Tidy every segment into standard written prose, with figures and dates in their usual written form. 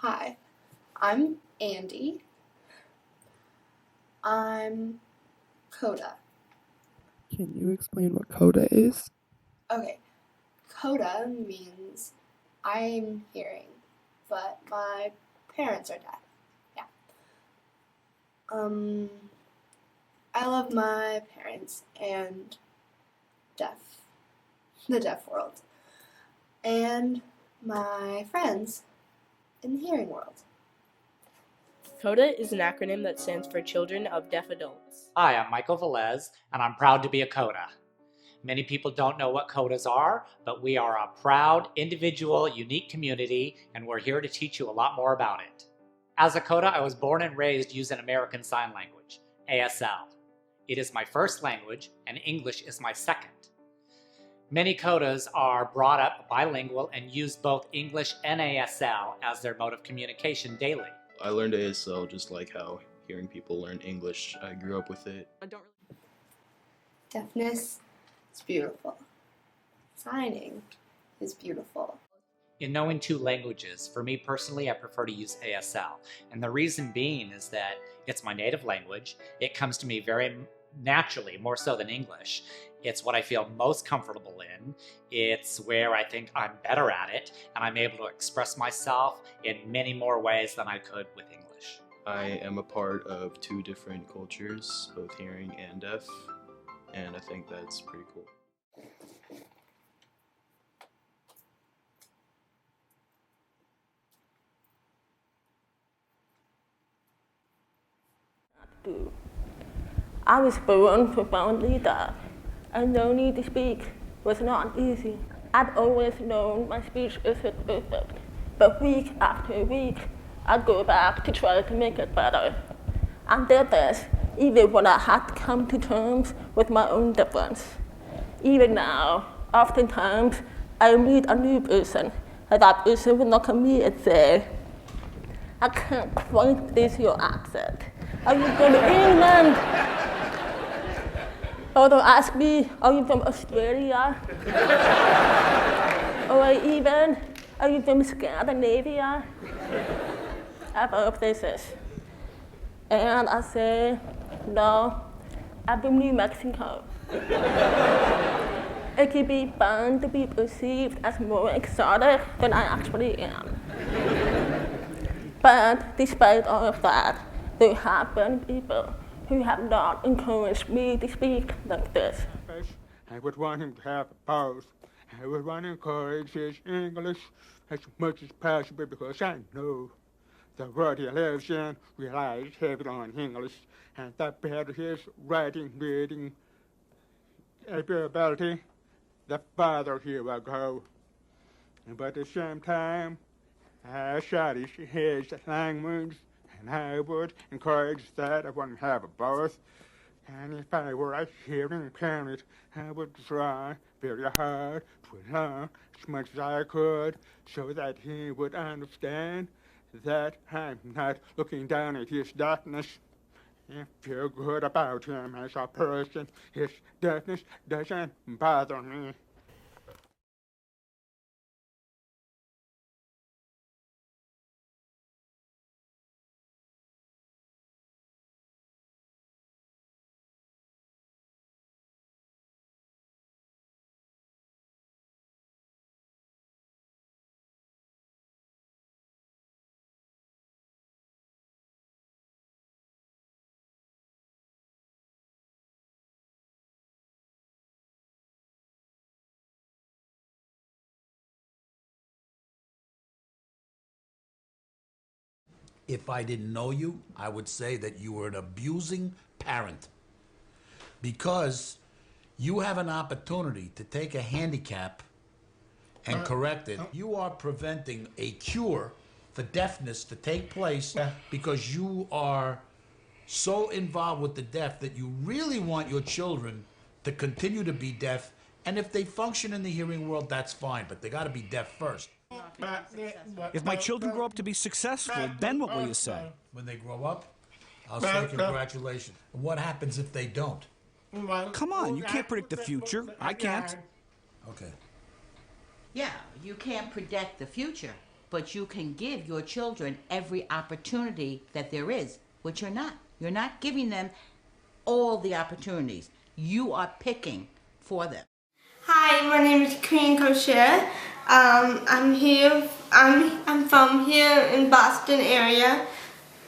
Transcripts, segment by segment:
Hi, I'm Andy. I'm Coda. Can you explain what coda is? Okay, Coda means I'm hearing, but my parents are deaf. Yeah. Um, I love my parents and deaf, the deaf world, and my friends in the hearing world. CODA is an acronym that stands for Children of Deaf Adults. Hi, I'm Michael Velez, and I'm proud to be a CODA. Many people don't know what CODAs are, but we are a proud, individual, unique community, and we're here to teach you a lot more about it. As a CODA, I was born and raised using American Sign Language, ASL. It is my first language, and English is my second. Many CODAs are brought up bilingual and use both English and ASL as their mode of communication daily. I learned ASL just like how hearing people learn English. I grew up with it. Deafness is beautiful. Signing is beautiful. In knowing two languages, for me personally, I prefer to use ASL. And the reason being is that it's my native language. It comes to me very naturally, more so than English. It's what I feel most comfortable in. It's where I think I'm better at it, and I'm able to express myself in many more ways than I could with English. I am a part of two different cultures, both hearing and deaf, and I think that's pretty cool. I was born profoundly deaf, and learning to speak was not easy. I'd always known my speech isn't perfect, but week after week, I'd go back to try to make it better. I did this even when I had to come to terms with my own difference. Even now, oftentimes, I meet a new person, and that person will look at me and say, I can't quite place your accent. Are you from England? Or they'll ask me, are you from Australia? Or even, are you from Scandinavia? Other places. And I say, no, I'm from New Mexico. It can be fun to be perceived as more exotic than I actually am. But despite all of that, there have been people who have not encouraged me to speak like this. I would want him to have both. I would want to encourage his English as much as possible because I know the world he lives in relies heavily on English, and the better his writing, reading ability, the farther he will go. But at the same time, I study his language, and I would encourage that I wouldn't have both. And if I were a hearing parent, I would try very hard to learn as much as I could so that he would understand that I'm not looking down at his deafness. I feel good about him as a person. His deafness doesn't bother me. If I didn't know you, I would say that you were an abusing parent. Because you have an opportunity to take a handicap and correct it. You are preventing a cure for deafness to take place because you are so involved with the deaf that you really want your children to continue to be deaf. And if they function in the hearing world, that's fine, but they got to be deaf first. If my children grow up to be successful, then what will you say? When they grow up, I'll say congratulations. And what happens if they don't? Come on, you can't predict the future. I can't. Okay. Yeah, you can't predict the future, but you can give your children every opportunity that there is, which you're not. You're not giving them all the opportunities. You are picking for them. Hi, my name is Queen Kosher. I'm here. I'm from here in Boston area.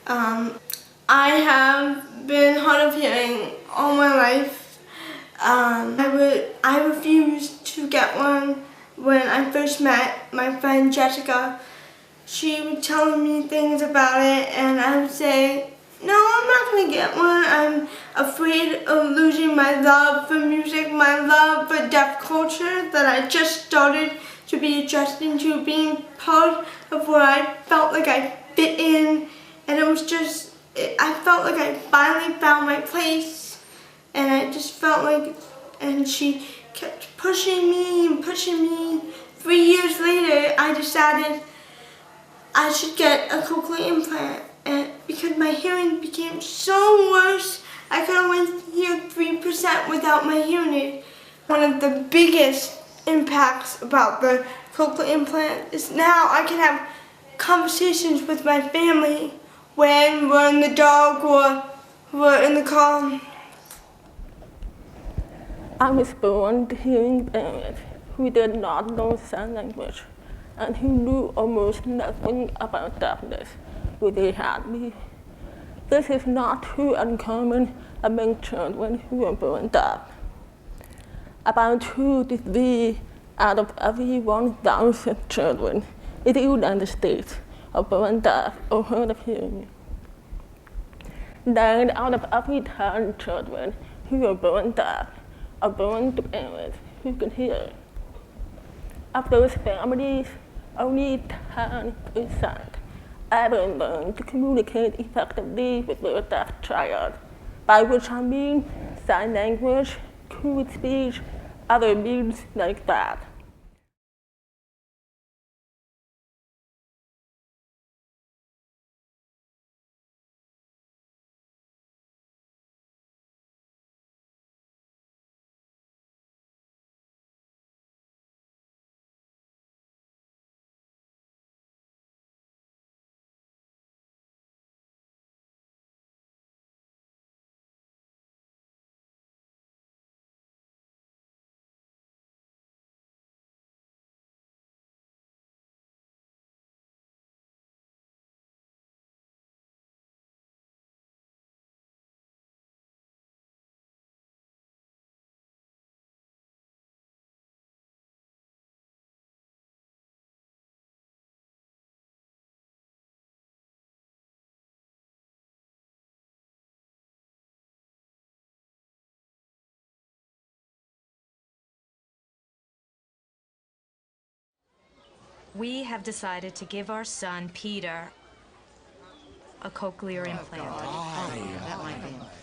I have been hard of hearing all my life. I refused to get one when I first met my friend Jessica. She was telling me things about it, and I would say, no, I'm not going to get one. I'm afraid of losing my love for music, my love for deaf culture that I just started to be adjusting to, being part of where I felt like I fit in. And it was just, I felt like I finally found my place. And I just felt like, and she kept pushing me and pushing me. 3 years later, I decided I should get a cochlear implant. And because my hearing became so worse, I could only hear 3% without my hearing aid. One of the biggest impacts about the cochlear implant is now I can have conversations with my family when we're in the dog or we're in the car. I was born to hearing parents who did not know sign language and who knew almost nothing about deafness. They had me. This is not too uncommon among children who are born deaf. About 2 to 3 out of every 1,000 children in the United States are born deaf or hard of hearing. 9 out of every 10 children who are born deaf are born to parents who can hear. Of those families, only 10% ever learn to communicate effectively with their deaf child, by which I mean sign language, code speech, other means like that. We have decided to give our son, Peter, a cochlear implant.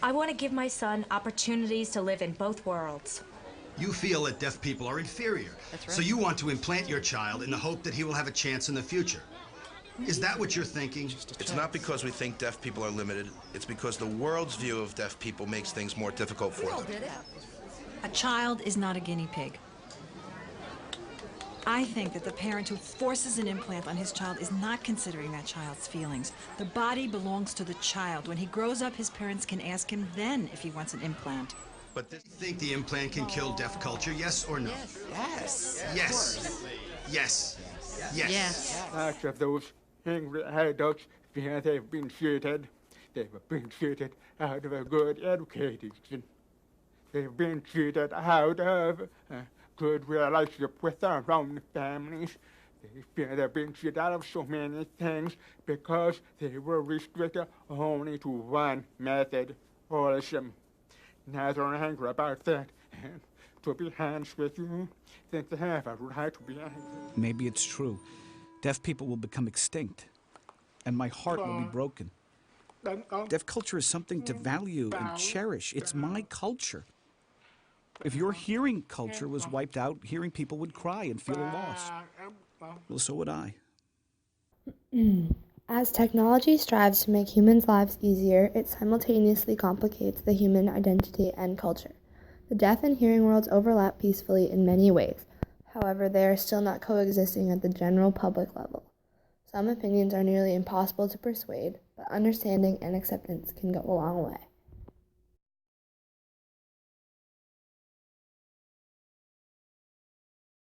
I want to give my son opportunities to live in both worlds. You feel that deaf people are inferior. That's right. So you want to implant your child in the hope that he will have a chance in the future. Is that what you're thinking? It's not because we think deaf people are limited. It's because the world's view of deaf people makes things more difficult for them. A child is not a guinea pig. I think that the parent who forces an implant on his child is not considering that child's feelings. The body belongs to the child. When he grows up, his parents can ask him then if he wants an implant. But do you think the implant can kill deaf culture, yes or no? Yes. Yes. Yes. Yes. Yes. Lots of those angry adults feel they've been cheated. They've been cheated out of a good education. They've been cheated out of good relationship with their own families. They feel they're being cheated out of so many things because they were restricted only to one method, holism. Now they're angry about that, and to be honest with you, think they have a right to be angry. Maybe it's true. Deaf people will become extinct, and my heart will be broken. Deaf culture is something to value and cherish. It's my culture. If your hearing culture was wiped out, hearing people would cry and feel a loss. Well, so would I. As technology strives to make humans' lives easier, it simultaneously complicates the human identity and culture. The deaf and hearing worlds overlap peacefully in many ways. However, they are still not coexisting at the general public level. Some opinions are nearly impossible to persuade, but understanding and acceptance can go a long way.